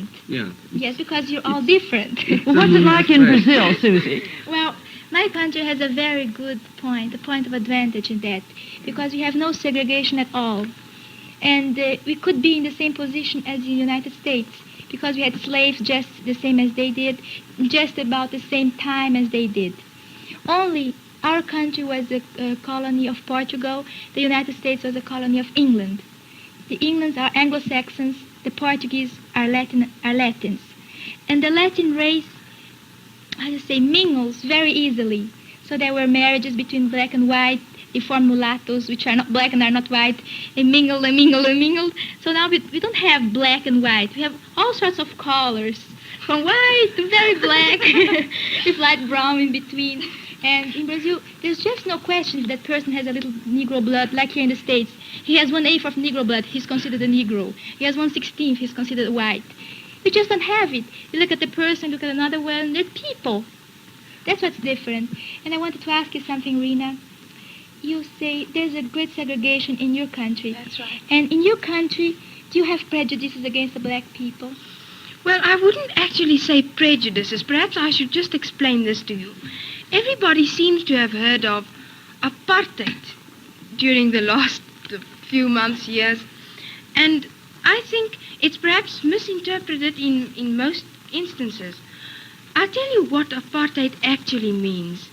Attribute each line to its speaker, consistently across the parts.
Speaker 1: different.
Speaker 2: Yeah.
Speaker 1: Yes, because you're all different.
Speaker 3: Well, what's it like in Brazil, Susie?
Speaker 1: Well, my country has a very good point, a point of advantage in that, because we have no segregation at all. And we could be in the same position as the United States, because we had slaves just the same as they did, just about the same time as they did. Only our country was a colony of Portugal, the United States was a colony of England. The Englands are Anglo-Saxons, the Portuguese are Latins. And the Latin race, mingles very easily. So there were marriages between black and white. They form mulattoes, which are not black and are not white. They mingle and mingle and mingle. So now we don't have black and white. We have all sorts of colors, from white to very black, with light brown in between. And in Brazil, there's just no question if that person has a little Negro blood, like here in the States. He has 1/8 of Negro blood, he's considered a Negro. He has 1/16, he's considered white. We just don't have it. You look at the person, look at another one, they're people. That's what's different. And I wanted to ask you something, Rena. You say there's a great segregation in your country.
Speaker 4: That's right.
Speaker 1: And in your country, do you have prejudices against the black people?
Speaker 4: Well, I wouldn't actually say prejudices. Perhaps I should just explain this to you. Everybody seems to have heard of apartheid during the last few months, years. And I think it's perhaps misinterpreted in most instances. I'll tell you what apartheid actually means.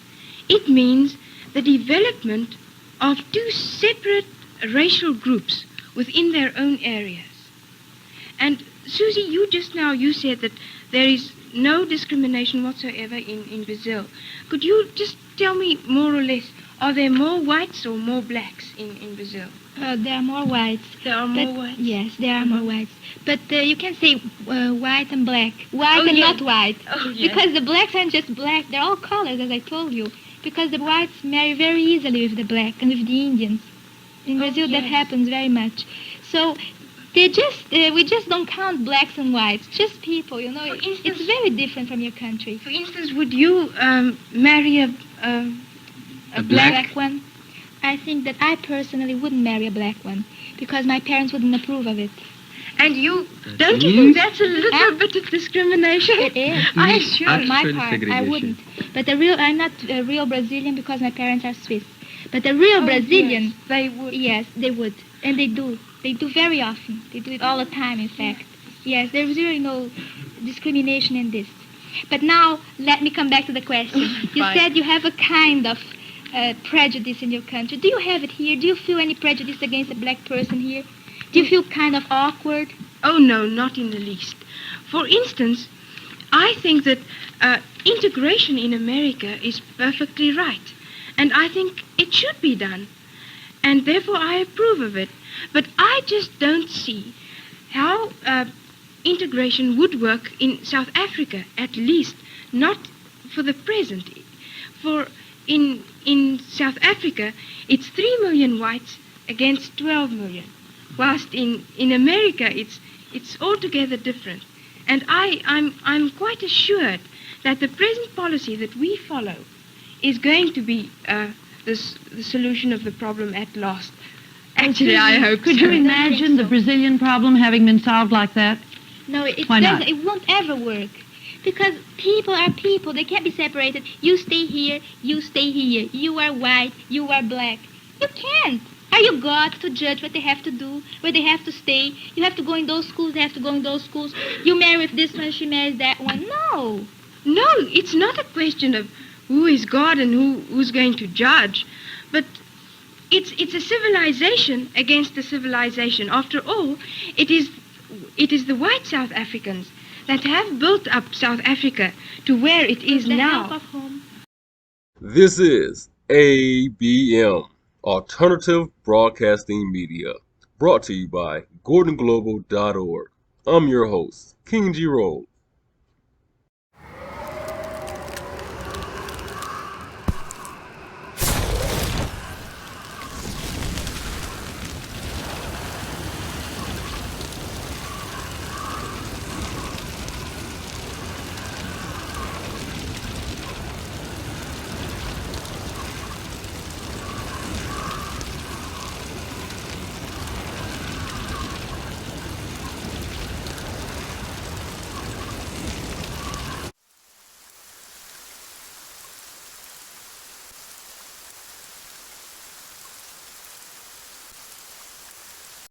Speaker 4: It means the development of two separate racial groups within their own areas. And Susie, you said that there is no discrimination whatsoever in Brazil. Could you just tell me more or less, are there more whites or more blacks in Brazil?
Speaker 1: There are more whites.
Speaker 4: There are more whites?
Speaker 1: Yes, there are more whites. But you can say white and black. White and not white.
Speaker 4: Oh, yes.
Speaker 1: Because the blacks aren't just black. They're all colors, as I told you. Because the whites marry very easily with the black and with the Indians. In Brazil, that happens very much. So we just don't count blacks and whites. Just people, you know. It's very different from your country.
Speaker 4: For instance, would you marry a
Speaker 1: black one? I think that I personally wouldn't marry a black one because my parents wouldn't approve of it.
Speaker 4: And don't you think that's a little bit of discrimination?
Speaker 1: It is.
Speaker 4: I'm sure.
Speaker 1: On my part, I wouldn't. But I'm not a real Brazilian because my parents are Swiss. But the real Brazilian,
Speaker 4: yes, they would.
Speaker 1: Yes, they would. And they do. They do very often. They do it all the time, in fact. Yes, there's really no discrimination in this. But now, let me come back to the question. You said you have a kind of prejudice in your country. Do you have it here? Do you feel any prejudice against a black person here? Do you feel kind of awkward?
Speaker 4: Oh, no, not in the least. For instance, I think that integration in America is perfectly right. And I think it should be done. And therefore I approve of it. But I just don't see how integration would work in South Africa, at least not for the present. For in South Africa, it's 3 million whites against 12 million. Whilst in America, it's altogether different. And I'm quite assured that the present policy that we follow is going to be the solution of the problem at last. Actually, I hope
Speaker 3: Could
Speaker 4: so.
Speaker 3: you imagine the Brazilian problem having been solved like that?
Speaker 1: No, it
Speaker 3: Why not?
Speaker 1: doesn't. It won't ever work. Because people are people. They can't be separated. You stay here, you stay here. You are white, you are black. You can't. Are you God to judge what they have to do, where they have to stay? You have to go in those schools, they have to go in those schools. You marry with this one, she marries that one. No.
Speaker 4: No, it's not a question of who is God and who's going to judge. But it's a civilization against a civilization. After all, it is the white South Africans that have built up South Africa to where it is now.
Speaker 5: This is ABM, Alternative Broadcasting Media, brought to you by GordonGlobal.org. I'm your host, KinGGrolle,